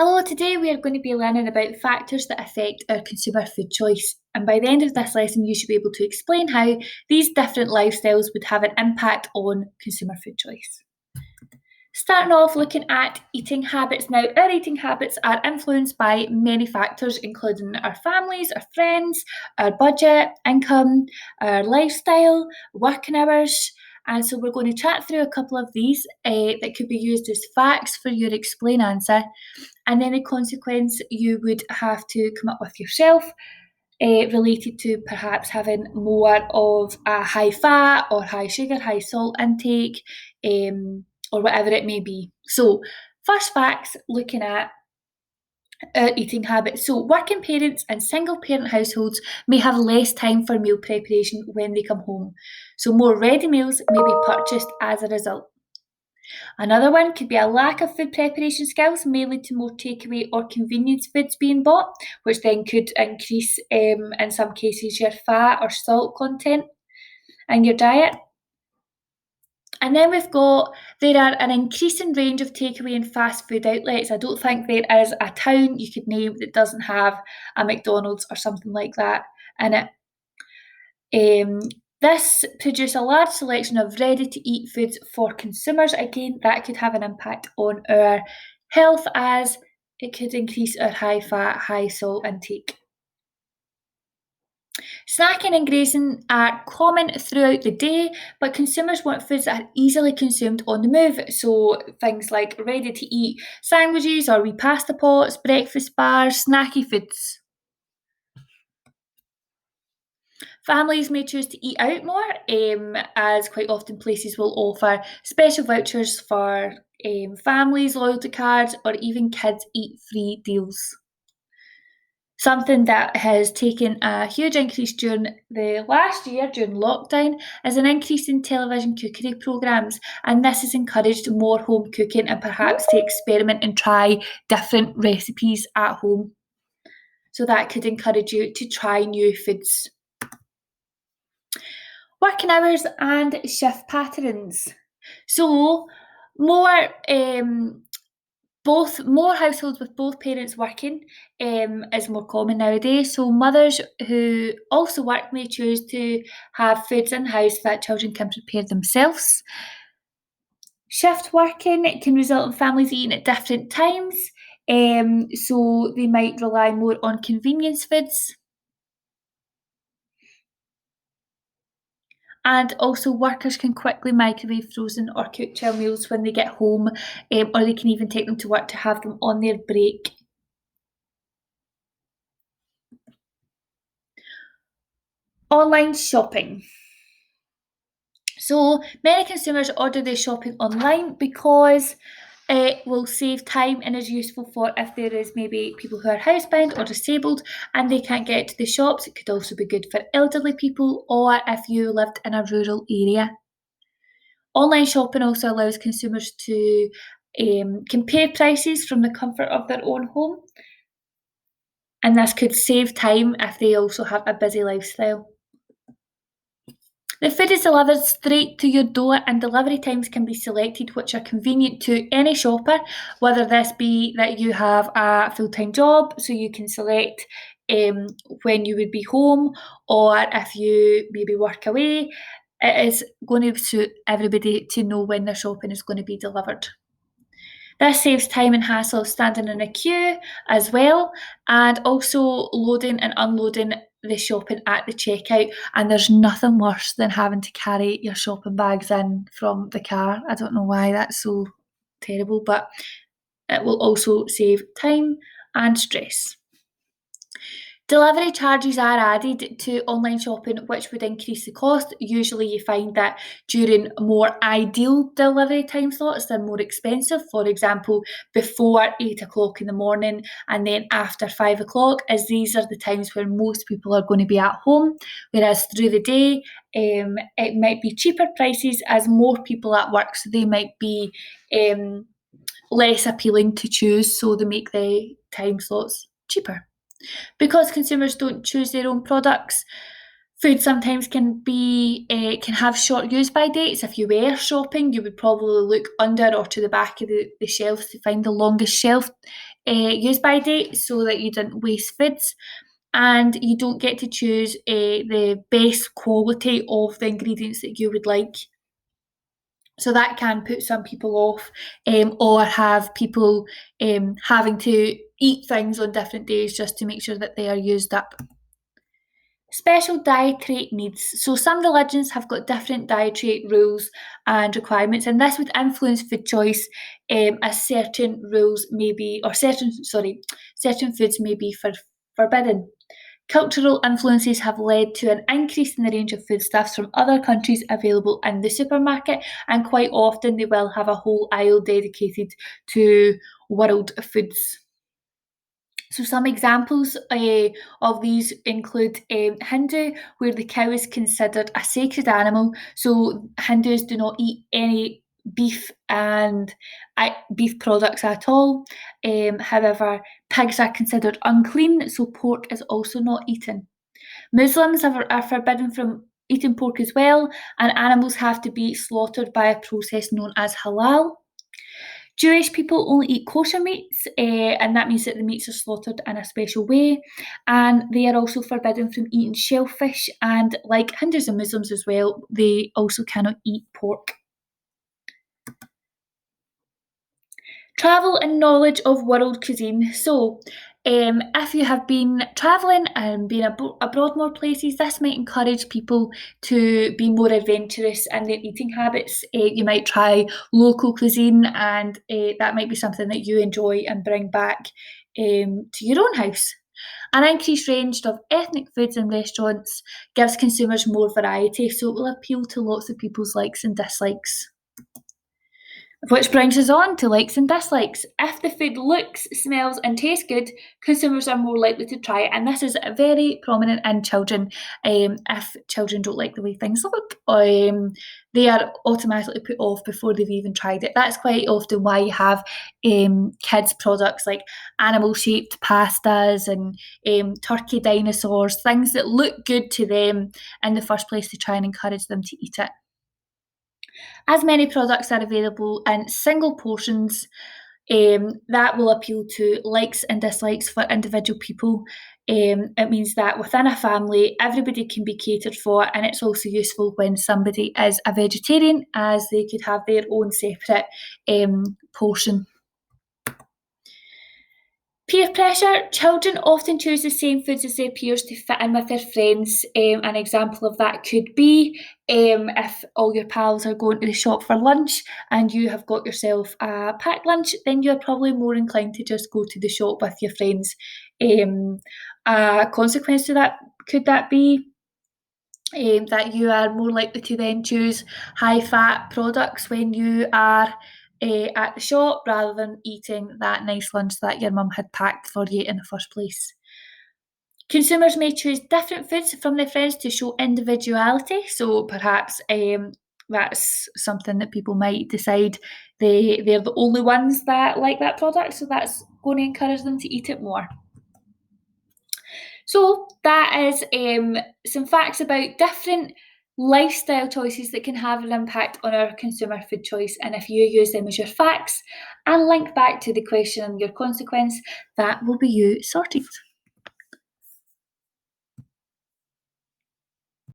Hello, today we are going to be learning about factors that affect our consumer food choice. And by the end of this lesson, you should be able to explain how these different lifestyles would have an impact on consumer food choice. Starting off looking at eating habits. Now, our eating habits are influenced by many factors, including our families, our friends, our budget, income, our lifestyle, working hours. And so we're going to chat through a couple of these that could be used as facts for your explain answer. And then the consequence you would have to come up with yourself, related to perhaps having more of a high fat or high sugar, high salt intake, or whatever it may be. So, first facts looking at eating habits. So, working parents and single parent households may have less time for meal preparation when they come home. So, more ready meals may be purchased as a result. Another one could be a lack of food preparation skills, may lead to more takeaway or convenience foods being bought, which then could increase, in some cases, your fat or salt content in your diet. And then there are an increasing range of takeaway and fast food outlets. I don't think there is a town you could name that doesn't have a McDonald's or something like that in it. This produces a large selection of ready-to-eat foods for consumers. Again, that could have an impact on our health as it could increase our high fat, high salt intake. Snacking and grazing are common throughout the day, but consumers want foods that are easily consumed on the move. So things like ready-to-eat sandwiches or wee pasta pots, breakfast bars, snacky foods. Families may choose to eat out more, as quite often places will offer special vouchers for families, loyalty cards, or even kids eat free deals. Something that has taken a huge increase during the last year, during lockdown, is an increase in television cookery programmes, and this has encouraged more home cooking and perhaps to experiment and try different recipes at home. So that could encourage you to try new foods. Working hours and shift patterns. So more more households with both parents working is more common nowadays. So mothers who also work may choose to have foods in house that children can prepare themselves. Shift working can result in families eating at different times, so they might rely more on convenience foods. And also, workers can quickly microwave frozen or cook chill meals when they get home, or they can even take them to work to have them on their break. Online shopping. So many consumers order their shopping online because it will save time and is useful for if there is maybe people who are housebound or disabled and they can't get to the shops. It could also be good for elderly people or if you lived in a rural area. Online shopping also allows consumers to compare prices from the comfort of their own home, and this could save time if they also have a busy lifestyle. The food is delivered straight to your door, and delivery times can be selected which are convenient to any shopper, whether this be that you have a full-time job, so you can select when you would be home, or if you maybe work away. It is going to suit everybody to know when their shopping is going to be delivered. This saves time and hassle of standing in a queue as well, and also loading and unloading the shopping at the checkout. And there's nothing worse than having to carry your shopping bags in from the car. I don't know why that's so terrible, but it will also save time and stress. Delivery charges are added to online shopping, which would increase the cost. Usually, you find that during more ideal delivery time slots, they're more expensive. For example, before 8 o'clock in the morning and then after 5 o'clock, as these are the times where most people are going to be at home. Whereas through the day, it might be cheaper prices as more people at work, so they might be less appealing to choose, so they make the time slots cheaper. Because consumers don't choose their own products, Food sometimes can have short use-by dates. If you were shopping, you would probably look under or to the back of the shelves to find the longest shelf use-by date so that you didn't waste foods. And you don't get to choose the best quality of the ingredients that you would like. So that can put some people off, or have people having to eat things on different days just to make sure that they are used up. Special dietary needs. So some religions have got different dietary rules and requirements, and this would influence food choice, as certain rules may be, or certain foods may be forbidden. Cultural influences have led to an increase in the range of foodstuffs from other countries available in the supermarket, and quite often they will have a whole aisle dedicated to world foods. So some examples of these include Hindu, where the cow is considered a sacred animal. So Hindus do not eat any beef products at all. However, pigs are considered unclean, so pork is also not eaten. Muslims are forbidden from eating pork as well, and animals have to be slaughtered by a process known as halal. Jewish people only eat kosher meats, and that means that the meats are slaughtered in a special way. And they are also forbidden from eating shellfish. And like Hindus and Muslims as well, they also cannot eat pork. Travel and knowledge of world cuisine. So, if you have been travelling and been abroad more places, this might encourage people to be more adventurous in their eating habits. You might try local cuisine, and that might be something that you enjoy and bring back to your own house. An increased range of ethnic foods and restaurants gives consumers more variety, so it will appeal to lots of people's likes and dislikes. Which brings us on to likes and dislikes. If the food looks, smells, and tastes good, consumers are more likely to try it, and this is very prominent in children. If children don't like the way things look, they are automatically put off before they've even tried it. That's quite often why you have kids' products like animal-shaped pastas and turkey dinosaurs, things that look good to them in the first place to try and encourage them to eat it. As many products are available in single portions, that will appeal to likes and dislikes for individual people. It means that within a family, everybody can be catered for, and it's also useful when somebody is a vegetarian, as they could have their own separate portion. Peer pressure. Children often choose the same foods as their peers to fit in with their friends. An example of that could be if all your pals are going to the shop for lunch and you have got yourself a packed lunch, then you're probably more inclined to just go to the shop with your friends. A consequence to that could that be that you are more likely to then choose high fat products when you are at the shop rather than eating that nice lunch that your mum had packed for you in the first place. Consumers may choose different foods from their friends to show individuality, so perhaps that's something that people might decide they're the only ones that like that product, so that's going to encourage them to eat it more. So that is some facts about different lifestyle choices that can have an impact on our consumer food choice. And if you use them as your facts and link back to the question and your consequence, that will be you sorted.